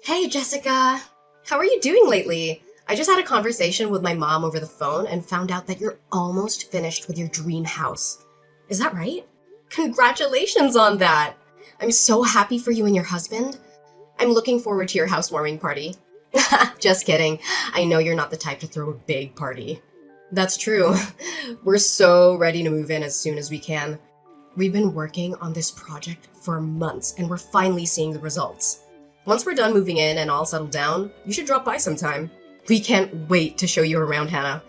Hey, Jessica. How are you doing lately? I just had a conversation with my mom over the phone and found out that you're almost finished with your dream house. Is that right? Congratulations on that! I'm so happy for you and your husband. I'm looking forward to your housewarming party. Just kidding. I know you're not the type to throw a big party. That's true. We're so ready to move in as soon as we can. We've been working on this project for months and we're finally seeing the results. Once we're done moving in and all settled down, you should drop by sometime. We can't wait to show you around, Hannah.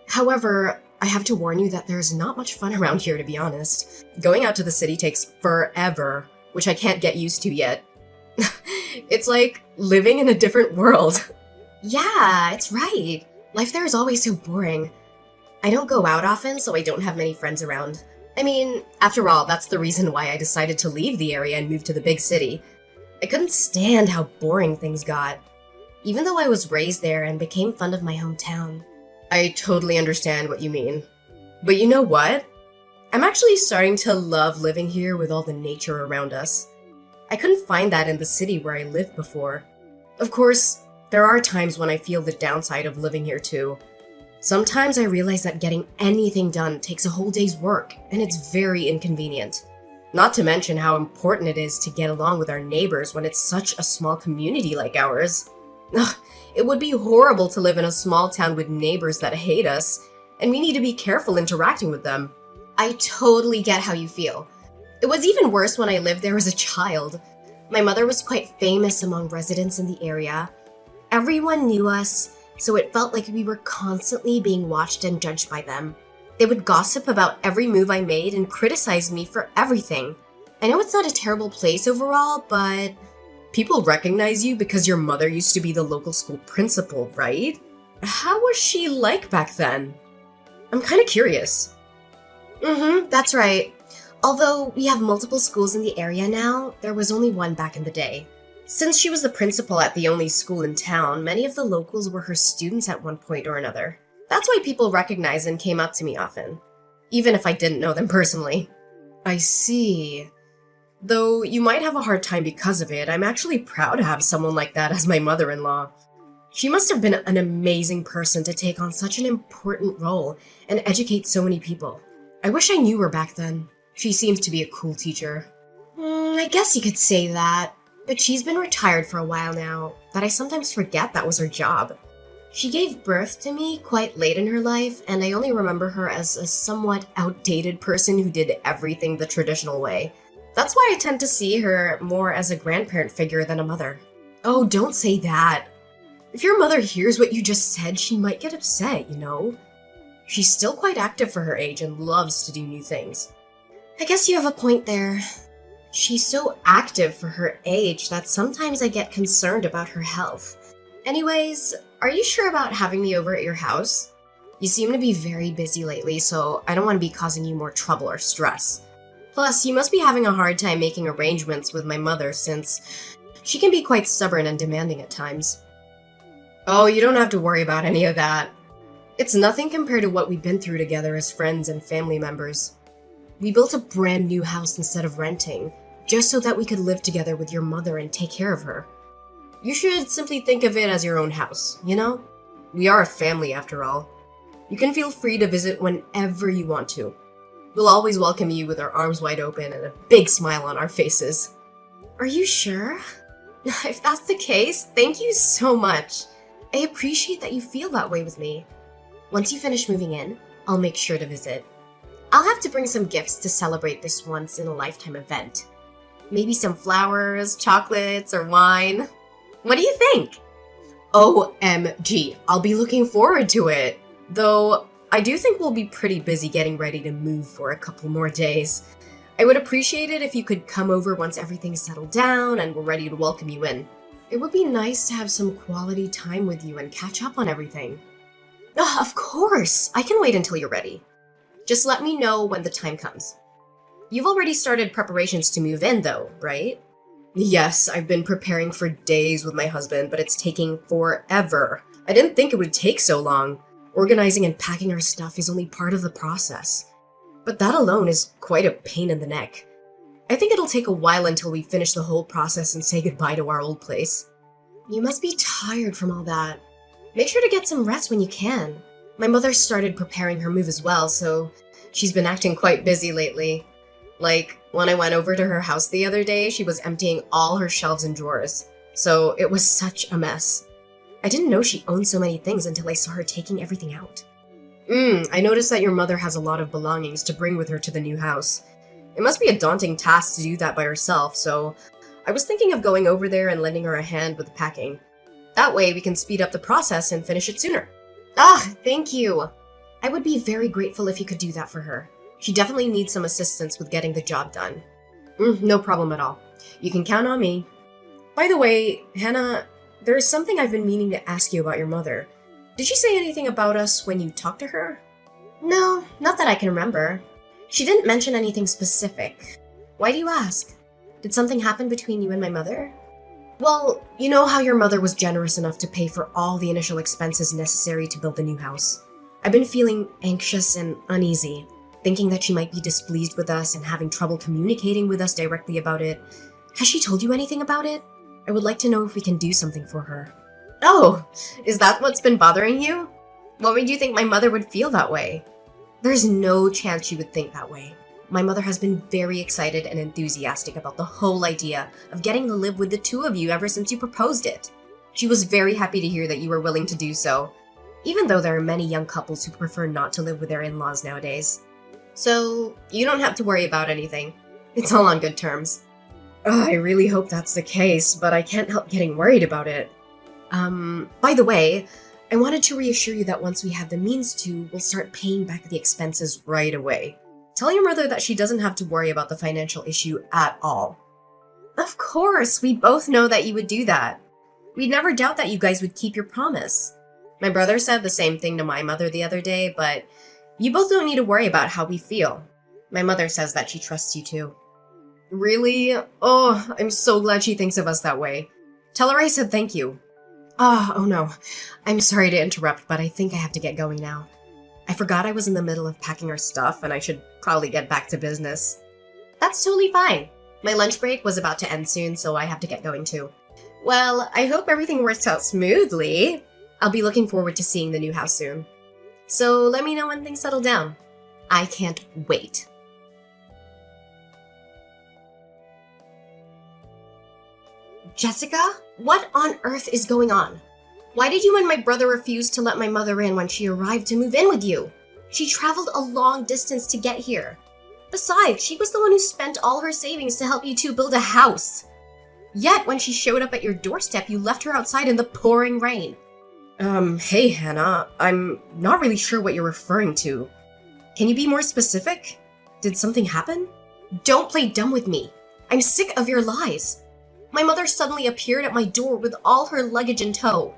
However, I have to warn you that there's not much fun around here, to be honest. Going out to the city takes forever, which I can't get used to yet. It's like living in a different world. Yeah, it's right. Life there is always so boring. I don't go out often, so I don't have many friends around. I mean, after all, that's the reason why I decided to leave the area and move to the big city. I couldn't stand how boring things got, even though I was raised there and became fond of my hometown. I totally understand what you mean. But you know what? I'm actually starting to love living here with all the nature around us. I couldn't find that in the city where I lived before. Of course, there are times when I feel the downside of living here too. Sometimes I realize that getting anything done takes a whole day's work, and it's very inconvenient. Not to mention how important it is to get along with our neighbors when it's such a small community like ours. Ugh, it would be horrible to live in a small town with neighbors that hate us, and we need to be careful interacting with them. I totally get how you feel. It was even worse when I lived there as a child. My mother was quite famous among residents in the area. Everyone knew us, so it felt like we were constantly being watched and judged by them. They would gossip about every move I made and criticize me for everything. I know it's not a terrible place overall, but people recognize you because your mother used to be the local school principal, right? How was she like back then? I'm kind of curious. That's right. Although we have multiple schools in the area now, there was only one back in the day. Since she was the principal at the only school in town, many of the locals were her students at one point or another. That's why people recognized and came up to me often, even if I didn't know them personally. I see. Though you might have a hard time because of it, I'm actually proud to have someone like that as my mother-in-law. She must have been an amazing person to take on such an important role and educate so many people. I wish I knew her back then. She seems to be a cool teacher. I guess you could say that, but she's been retired for a while now, that I sometimes forget that was her job. She gave birth to me quite late in her life, and I only remember her as a somewhat outdated person who did everything the traditional way. That's why I tend to see her more as a grandparent figure than a mother. Oh, don't say that. If your mother hears what you just said, she might get upset, you know? She's still quite active for her age and loves to do new things. I guess you have a point there. She's so active for her age that sometimes I get concerned about her health. Anyways, are you sure about having me over at your house? You seem to be very busy lately, so I don't want to be causing you more trouble or stress. Plus, you must be having a hard time making arrangements with my mother since she can be quite stubborn and demanding at times. Oh, you don't have to worry about any of that. It's nothing compared to what we've been through together as friends and family members. We built a brand new house instead of renting, just so that we could live together with your mother and take care of her. You should simply think of it as your own house, you know? We are a family after all. You can feel free to visit whenever you want to. We'll always welcome you with our arms wide open and a big smile on our faces. Are you sure? If that's the case, thank you so much. I appreciate that you feel that way with me. Once you finish moving in, I'll make sure to visit. I'll have to bring some gifts to celebrate this once-in-a-lifetime event. Maybe some flowers, chocolates, or wine. What do you think? OMG, I'll be looking forward to it. Though, I do think we'll be pretty busy getting ready to move for a couple more days. I would appreciate it if you could come over once everything's settled down and we're ready to welcome you in. It would be nice to have some quality time with you and catch up on everything. Oh, of course! I can wait until you're ready. Just let me know when the time comes. You've already started preparations to move in, though, right? Yes, I've been preparing for days with my husband, but it's taking forever. I didn't think it would take so long. Organizing and packing our stuff is only part of the process. But that alone is quite a pain in the neck. I think it'll take a while until we finish the whole process and say goodbye to our old place. You must be tired from all that. Make sure to get some rest when you can. My mother started preparing her move as well, so she's been acting quite busy lately. Like, when I went over to her house the other day, she was emptying all her shelves and drawers. So it was such a mess. I didn't know she owned so many things until I saw her taking everything out. I noticed that your mother has a lot of belongings to bring with her to the new house. It must be a daunting task to do that by herself, so I was thinking of going over there and lending her a hand with the packing. That way we can speed up the process and finish it sooner. Ah, thank you. I would be very grateful if you could do that for her. She definitely needs some assistance with getting the job done. No problem at all. You can count on me. By the way, Hannah, there is something I've been meaning to ask you about your mother. Did she say anything about us when you talked to her? No, not that I can remember. She didn't mention anything specific. Why do you ask? Did something happen between you and my mother? Well, you know how your mother was generous enough to pay for all the initial expenses necessary to build the new house. I've been feeling anxious and uneasy, thinking that she might be displeased with us and having trouble communicating with us directly about it. Has she told you anything about it? I would like to know if we can do something for her. Oh, is that what's been bothering you? What made you think my mother would feel that way? There's no chance she would think that way. My mother has been very excited and enthusiastic about the whole idea of getting to live with the two of you ever since you proposed it. She was very happy to hear that you were willing to do so, even though there are many young couples who prefer not to live with their in-laws nowadays. So, you don't have to worry about anything. It's all on good terms. I really hope that's the case, but I can't help getting worried about it. By the way, I wanted to reassure you that once we have the means to, we'll start paying back the expenses right away. Tell your mother that she doesn't have to worry about the financial issue at all. Of course, we both know that you would do that. We'd never doubt that you guys would keep your promise. My brother said the same thing to my mother the other day, but you both don't need to worry about how we feel. My mother says that she trusts you too. Really? Oh, I'm so glad she thinks of us that way. Tell her I said thank you. Oh no. I'm sorry to interrupt, but I think I have to get going now. I forgot I was in the middle of packing our stuff and I should probably get back to business. That's totally fine. My lunch break was about to end soon, so I have to get going too. Well, I hope everything works out smoothly. I'll be looking forward to seeing the new house soon. So let me know when things settle down. I can't wait. Jessica, what on earth is going on? Why did you and my brother refuse to let my mother in when she arrived to move in with you? She traveled a long distance to get here. Besides, she was the one who spent all her savings to help you two build a house. Yet, when she showed up at your doorstep, you left her outside in the pouring rain. Hey Hannah, I'm not really sure what you're referring to. Can you be more specific? Did something happen? Don't play dumb with me. I'm sick of your lies. My mother suddenly appeared at my door with all her luggage in tow.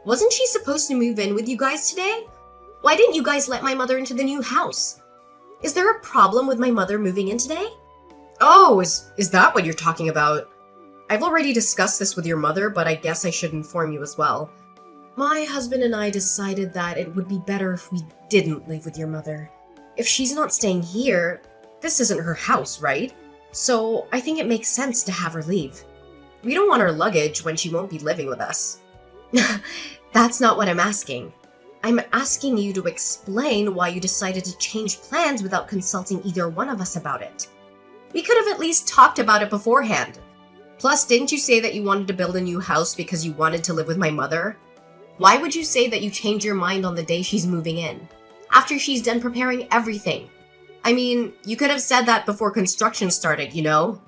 Wasn't she supposed to move in with you guys today? Why didn't you guys let my mother into the new house? Is there a problem with my mother moving in today? Oh, is that what you're talking about? I've already discussed this with your mother, but I guess I should inform you as well. My husband and I decided that it would be better if we didn't live with your mother. If she's not staying here, this isn't her house, right? So I think it makes sense to have her leave. We don't want her luggage when she won't be living with us. That's not what I'm asking. I'm asking you to explain why you decided to change plans without consulting either one of us about it. We could have at least talked about it beforehand. Plus, didn't you say that you wanted to build a new house because you wanted to live with my mother? Why would you say that you changed your mind on the day she's moving in, after she's done preparing everything? I mean, you could have said that before construction started, you know?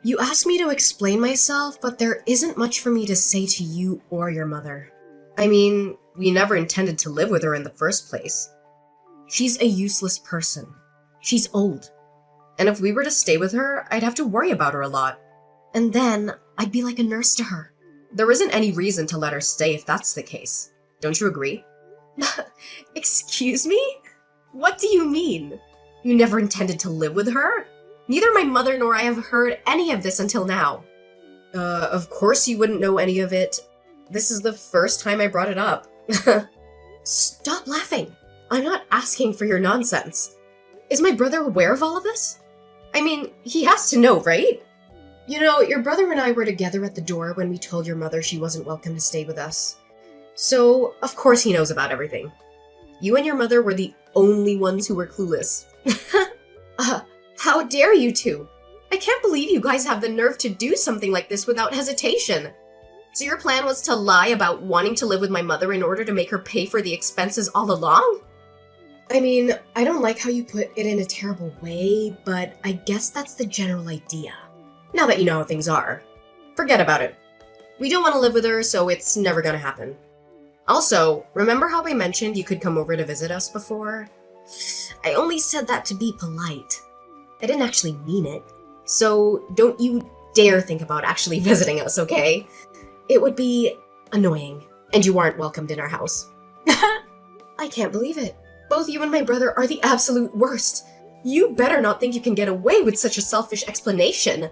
You asked me to explain myself, but there isn't much for me to say to you or your mother. I mean, we never intended to live with her in the first place. She's a useless person. She's old. And if we were to stay with her, I'd have to worry about her a lot. And then, I'd be like a nurse to her. There isn't any reason to let her stay if that's the case. Don't you agree? Excuse me? What do you mean? You never intended to live with her? Neither my mother nor I have heard any of this until now. Of course you wouldn't know any of it. This is the first time I brought it up. Stop laughing. I'm not asking for your nonsense. Is my brother aware of all of this? I mean, he has to know, right? You know, your brother and I were together at the door when we told your mother she wasn't welcome to stay with us. So, of course he knows about everything. You and your mother were the only ones who were clueless. How dare you two? I can't believe you guys have the nerve to do something like this without hesitation. So your plan was to lie about wanting to live with my mother in order to make her pay for the expenses all along? I mean, I don't like how you put it in a terrible way, but I guess that's the general idea. Now that you know how things are, forget about it. We don't want to live with her, so it's never gonna happen. Also, remember how I mentioned you could come over to visit us before? I only said that to be polite. I didn't actually mean it. So don't you dare think about actually visiting us, okay? It would be annoying, and you aren't welcomed in our house. I can't believe it. Both you and my brother are the absolute worst. You better not think you can get away with such a selfish explanation.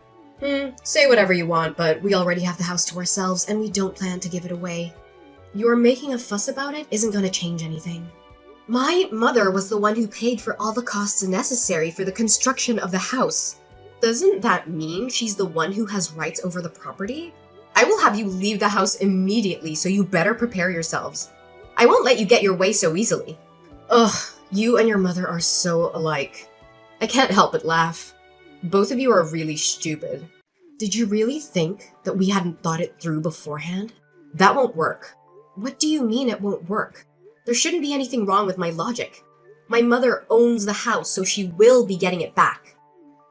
Say whatever you want, but we already have the house to ourselves, and we don't plan to give it away. Your making a fuss about it isn't going to change anything. My mother was the one who paid for all the costs necessary for the construction of the house. Doesn't that mean she's the one who has rights over the property? I will have you leave the house immediately, so you better prepare yourselves. I won't let you get your way so easily. Ugh, you and your mother are so alike. I can't help but laugh. Both of you are really stupid. Did you really think that we hadn't thought it through beforehand? That won't work. What do you mean it won't work? There shouldn't be anything wrong with my logic. My mother owns the house, so she will be getting it back.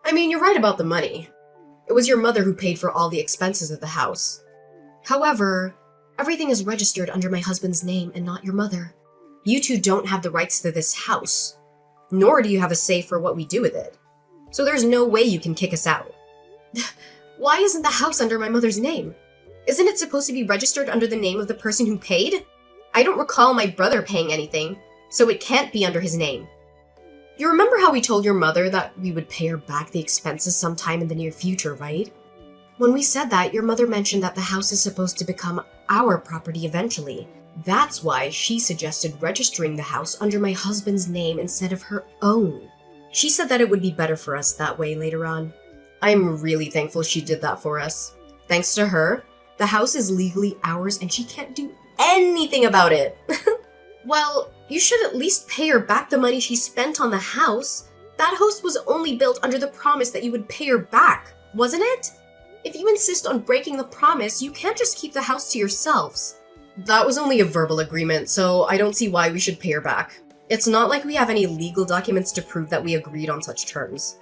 I mean, you're right about the money. It was your mother who paid for all the expenses of the house. However, everything is registered under my husband's name and not your mother. You two don't have the rights to this house, nor do you have a say for what we do with it. So there's no way you can kick us out. Why isn't the house under my mother's name? Isn't it supposed to be registered under the name of the person who paid? I don't recall my brother paying anything, so it can't be under his name. You remember how we told your mother that we would pay her back the expenses sometime in the near future, right? When we said that, your mother mentioned that the house is supposed to become our property eventually. That's why she suggested registering the house under my husband's name instead of her own. She said that it would be better for us that way later on. I'm really thankful she did that for us. Thanks to her, the house is legally ours and she can't do anything about it. Well, you should at least pay her back the money she spent on the house. That house was only built under the promise that you would pay her back, wasn't it? If you insist on breaking the promise, you can't just keep the house to yourselves. That was only a verbal agreement, so I don't see why we should pay her back. It's not like we have any legal documents to prove that we agreed on such terms.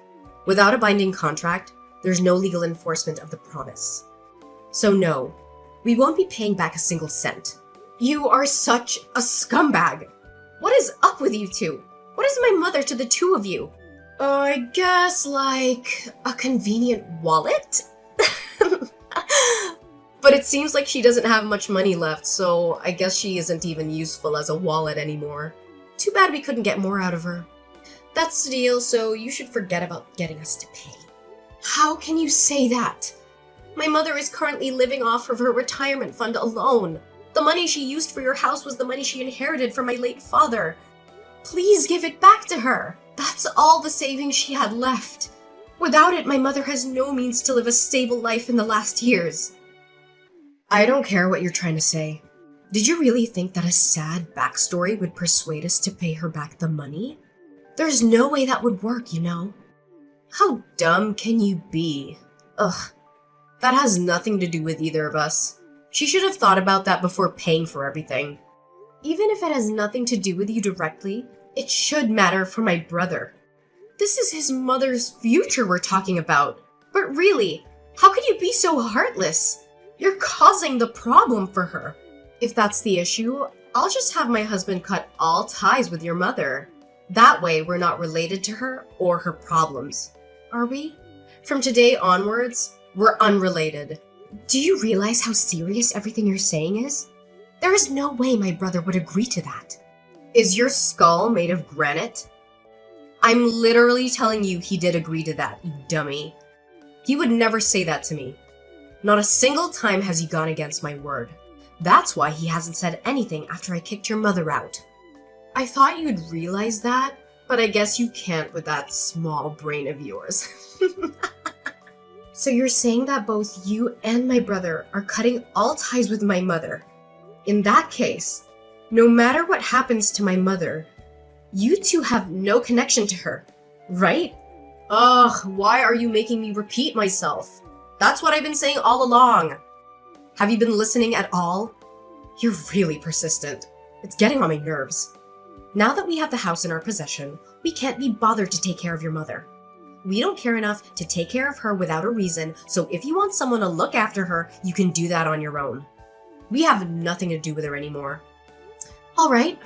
Without a binding contract, there's no legal enforcement of the promise. So no, we won't be paying back a single cent. You are such a scumbag! What is up with you two? What is my mother to the two of you? I guess, like, a convenient wallet? But it seems like she doesn't have much money left, so I guess she isn't even useful as a wallet anymore. Too bad we couldn't get more out of her. That's the deal, so you should forget about getting us to pay. How can you say that? My mother is currently living off of her retirement fund alone. The money she used for your house was the money she inherited from my late father. Please give it back to her. That's all the savings she had left. Without it, my mother has no means to live a stable life in the last years. I don't care what you're trying to say. Did you really think that a sad backstory would persuade us to pay her back the money? There's no way that would work, you know. How dumb can you be? Ugh. That has nothing to do with either of us. She should have thought about that before paying for everything. Even if it has nothing to do with you directly, it should matter for my brother. This is his mother's future we're talking about. But really, how could you be so heartless? You're causing the problem for her. If that's the issue, I'll just have my husband cut all ties with your mother. That way, we're not related to her or her problems. Are we? From today onwards, we're unrelated. Do you realize how serious everything you're saying is? There is no way my brother would agree to that. Is your skull made of granite? I'm literally telling you he did agree to that, you dummy. He would never say that to me. Not a single time has he gone against my word. That's why he hasn't said anything after I kicked your mother out. I thought you'd realize that, but I guess you can't with that small brain of yours. So you're saying that both you and my brother are cutting all ties with my mother. In that case, no matter what happens to my mother, you two have no connection to her, right? Ugh, why are you making me repeat myself? That's what I've been saying all along. Have you been listening at all? You're really persistent. It's getting on my nerves. Now that we have the house in our possession, we can't be bothered to take care of your mother. We don't care enough to take care of her without a reason, so if you want someone to look after her, you can do that on your own. We have nothing to do with her anymore. All right.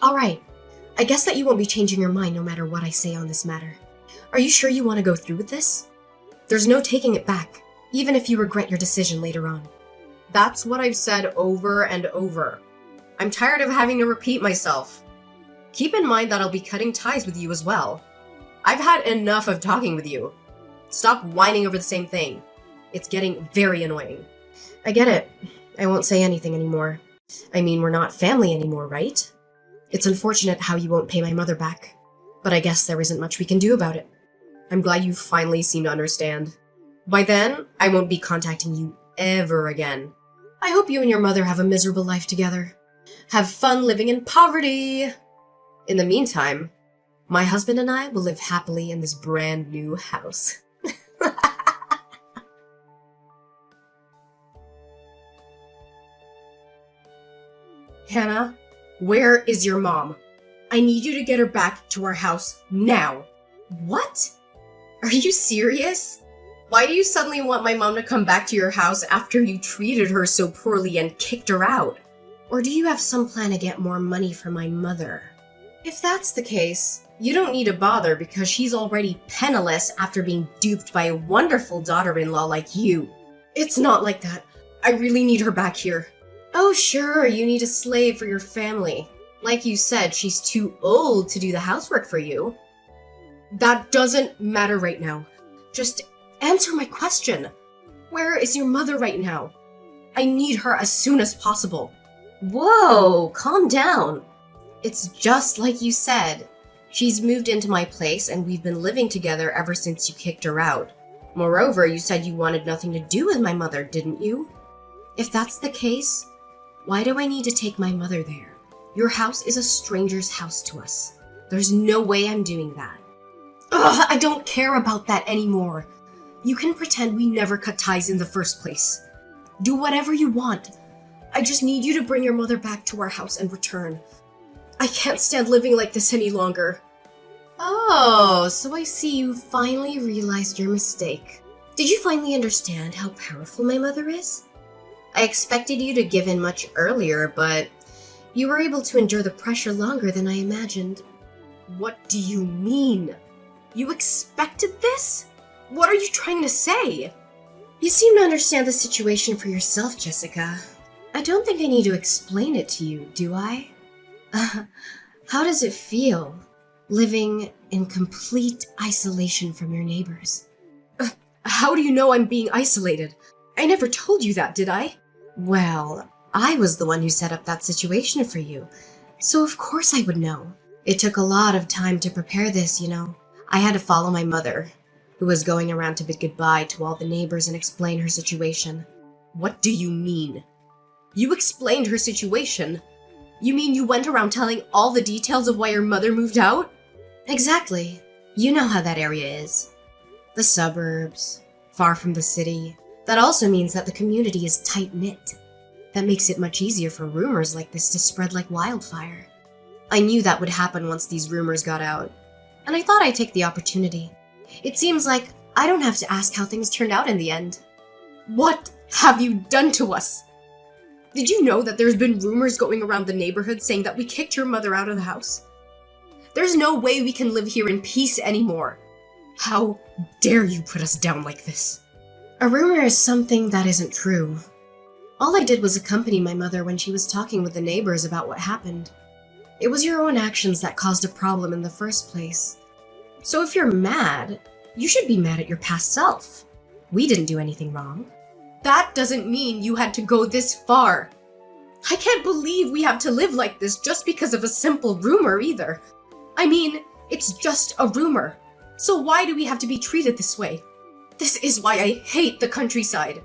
I guess that you won't be changing your mind no matter what I say on this matter. Are you sure you want to go through with this? There's no taking it back, even if you regret your decision later on. That's what I've said over and over. I'm tired of having to repeat myself. Keep in mind that I'll be cutting ties with you as well. I've had enough of talking with you. Stop whining over the same thing. It's getting very annoying. I get it. I won't say anything anymore. I mean, we're not family anymore, right? It's unfortunate how you won't pay my mother back, but I guess there isn't much we can do about it. I'm glad you finally seem to understand. By then, I won't be contacting you ever again. I hope you and your mother have a miserable life together. Have fun living in poverty! In the meantime, my husband and I will live happily in this brand new house. Hannah, where is your mom? I need you to get her back to our house now. What? Are you serious? Why do you suddenly want my mom to come back to your house after you treated her so poorly and kicked her out? Or do you have some plan to get more money for my mother? If that's the case, you don't need to bother because she's already penniless after being duped by a wonderful daughter-in-law like you. It's not like that. I really need her back here. Oh sure, you need a slave for your family. Like you said, she's too old to do the housework for you. That doesn't matter right now. Just answer my question. Where is your mother right now? I need her as soon as possible. Whoa, calm down. It's just like you said. She's moved into my place and we've been living together ever since you kicked her out. Moreover, you said you wanted nothing to do with my mother, didn't you? If that's the case, why do I need to take my mother there? Your house is a stranger's house to us. There's no way I'm doing that. Ugh, I don't care about that anymore. You can pretend we never cut ties in the first place. Do whatever you want. I just need you to bring your mother back to our house and return. I can't stand living like this any longer. Oh, so I see you finally realized your mistake. Did you finally understand how powerful my mother is? I expected you to give in much earlier, but you were able to endure the pressure longer than I imagined. What do you mean? You expected this? What are you trying to say? You seem to understand the situation for yourself, Jessica. I don't think I need to explain it to you, do I? How does it feel, living in complete isolation from your neighbors? How do you know I'm being isolated? I never told you that, did I? Well, I was the one who set up that situation for you, so of course I would know. It took a lot of time to prepare this, you know. I had to follow my mother, who was going around to bid goodbye to all the neighbors and explain her situation. What do you mean? You explained her situation? You mean you went around telling all the details of why your mother moved out? Exactly. You know how that area is. The suburbs, far from the city. That also means that the community is tight-knit. That makes it much easier for rumors like this to spread like wildfire. I knew that would happen once these rumors got out, and I thought I'd take the opportunity. It seems like I don't have to ask how things turned out in the end. What have you done to us? Did you know that there's been rumors going around the neighborhood saying that we kicked your mother out of the house? There's no way we can live here in peace anymore. How dare you put us down like this? A rumor is something that isn't true. All I did was accompany my mother when she was talking with the neighbors about what happened. It was your own actions that caused a problem in the first place. So if you're mad, you should be mad at your past self. We didn't do anything wrong. That doesn't mean you had to go this far. I can't believe we have to live like this just because of a simple rumor either. I mean, it's just a rumor. So why do we have to be treated this way? This is why I hate the countryside.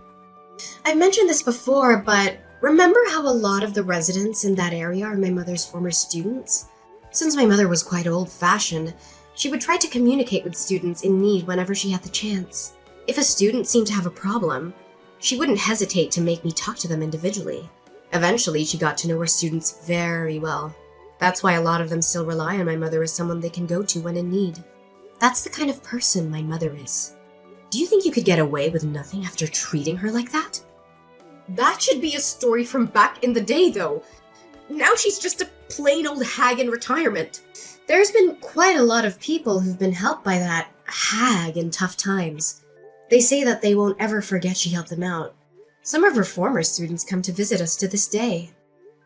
I've mentioned this before, but remember how a lot of the residents in that area are my mother's former students? Since my mother was quite old-fashioned, she would try to communicate with students in need whenever she had the chance. If a student seemed to have a problem, she wouldn't hesitate to make me talk to them individually. Eventually, she got to know her students very well. That's why a lot of them still rely on my mother as someone they can go to when in need. That's the kind of person my mother is. Do you think you could get away with nothing after treating her like that? That should be a story from back in the day, though. Now she's just a plain old hag in retirement. There's been quite a lot of people who've been helped by that hag in tough times. They say that they won't ever forget she helped them out. Some of her former students come to visit us to this day.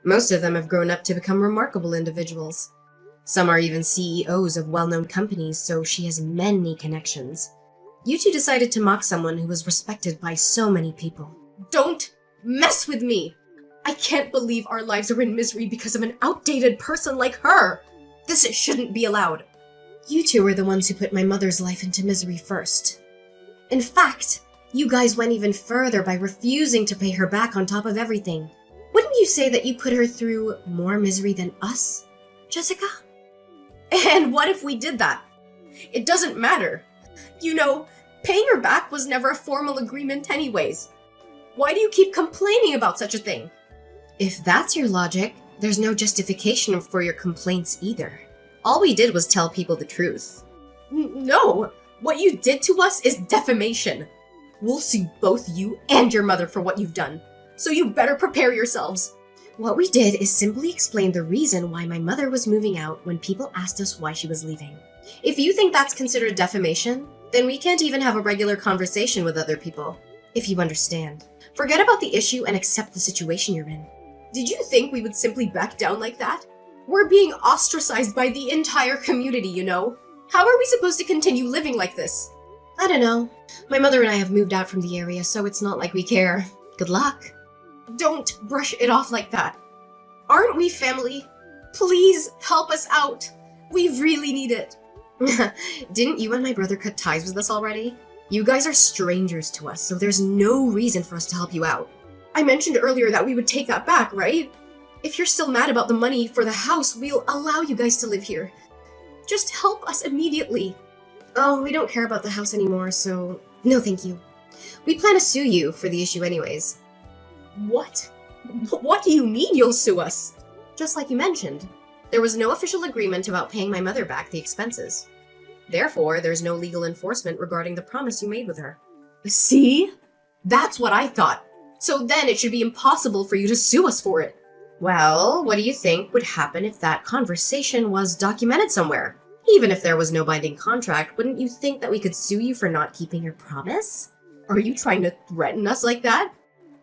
Most of them have grown up to become remarkable individuals. Some are even CEOs of well-known companies, so she has many connections. You two decided to mock someone who was respected by so many people. Don't mess with me! I can't believe our lives are in misery because of an outdated person like her! This shouldn't be allowed. You two are the ones who put my mother's life into misery first. In fact, you guys went even further by refusing to pay her back on top of everything. Wouldn't you say that you put her through more misery than us, Jessica? And what if we did that? It doesn't matter. You know, paying her back was never a formal agreement anyways. Why do you keep complaining about such a thing? If that's your logic, there's no justification for your complaints either. All we did was tell people the truth. No, what you did to us is defamation. We'll sue both you and your mother for what you've done, so you better prepare yourselves. What we did is simply explain the reason why my mother was moving out when people asked us why she was leaving. If you think that's considered defamation, then we can't even have a regular conversation with other people, if you understand. Forget about the issue and accept the situation you're in. Did you think we would simply back down like that? We're being ostracized by the entire community, you know? How are we supposed to continue living like this? I don't know. My mother and I have moved out from the area, so it's not like we care. Good luck. Don't brush it off like that. Aren't we family? Please help us out. We really need it. Didn't you and my brother cut ties with us already? You guys are strangers to us, so there's no reason for us to help you out. I mentioned earlier that we would take that back, right? If you're still mad about the money for the house, we'll allow you guys to live here. Just help us immediately. Oh, we don't care about the house anymore, so no thank you. We plan to sue you for the issue anyways. What? What do you mean you'll sue us? Just like you mentioned, there was no official agreement about paying my mother back the expenses. Therefore, there's no legal enforcement regarding the promise you made with her. See? That's what I thought. So then it should be impossible for you to sue us for it. Well, what do you think would happen if that conversation was documented somewhere? Even if there was no binding contract, wouldn't you think that we could sue you for not keeping your promise? Are you trying to threaten us like that?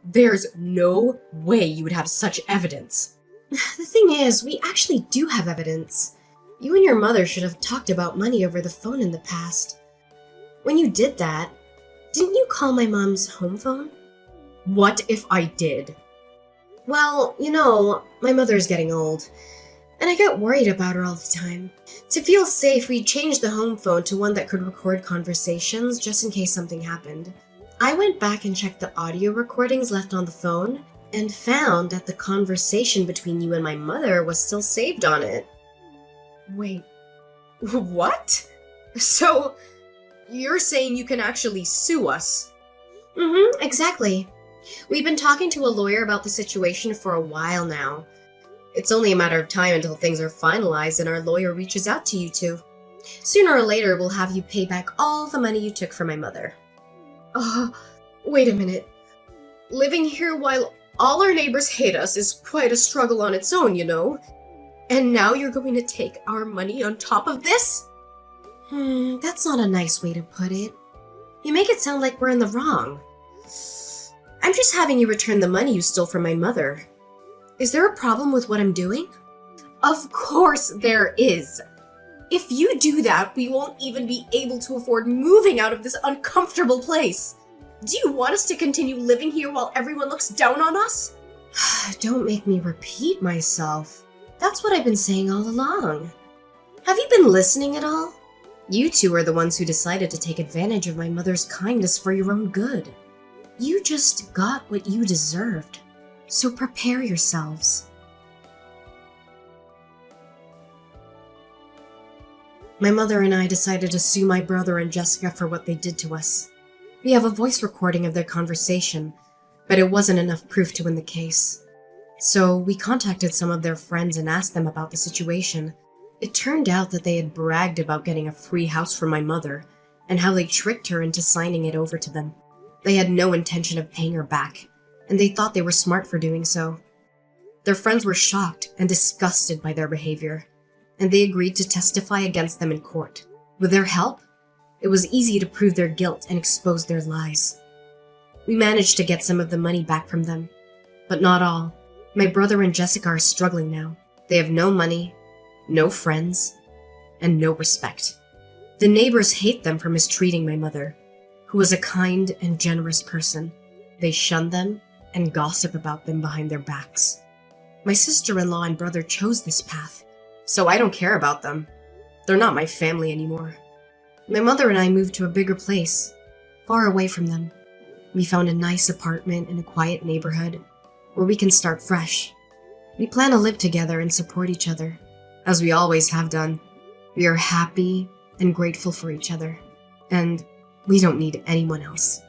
There's no way you would have such evidence. The thing is, we actually do have evidence. You and your mother should have talked about money over the phone in the past. When you did that, didn't you call my mom's home phone? What if I did? Well, you know, my mother's getting old, and I get worried about her all the time. To feel safe, we changed the home phone to one that could record conversations just in case something happened. I went back and checked the audio recordings left on the phone and found that the conversation between you and my mother was still saved on it. Wait, what? So, you're saying you can actually sue us? Exactly. We've been talking to a lawyer about the situation for a while now. It's only a matter of time until things are finalized and our lawyer reaches out to you two. Sooner or later, we'll have you pay back all the money you took from my mother. Wait a minute. Living here while all our neighbors hate us is quite a struggle on its own, you know? And now you're going to take our money on top of this? That's not a nice way to put it. You make it sound like we're in the wrong. I'm just having you return the money you stole from my mother. Is there a problem with what I'm doing? Of course there is. If you do that, we won't even be able to afford moving out of this uncomfortable place. Do you want us to continue living here while everyone looks down on us? Don't make me repeat myself. That's what I've been saying all along. Have you been listening at all? You two are the ones who decided to take advantage of my mother's kindness for your own good. You just got what you deserved, so prepare yourselves. My mother and I decided to sue my brother and Jessica for what they did to us. We have a voice recording of their conversation, but it wasn't enough proof to win the case. So we contacted some of their friends and asked them about the situation. It turned out that they had bragged about getting a free house from my mother and how they tricked her into signing it over to them. They had no intention of paying her back, and they thought they were smart for doing so. Their friends were shocked and disgusted by their behavior, and they agreed to testify against them in court. With their help, it was easy to prove their guilt and expose their lies. We managed to get some of the money back from them, but not all. My brother and Jessica are struggling now. They have no money, no friends, and no respect. The neighbors hate them for mistreating my mother, who was a kind and generous person. They shun them and gossip about them behind their backs. My sister-in-law and brother chose this path, so I don't care about them. They're not my family anymore. My mother and I moved to a bigger place, far away from them. We found a nice apartment in a quiet neighborhood where we can start fresh. We plan to live together and support each other, as we always have done. We are happy and grateful for each other, and we don't need anyone else.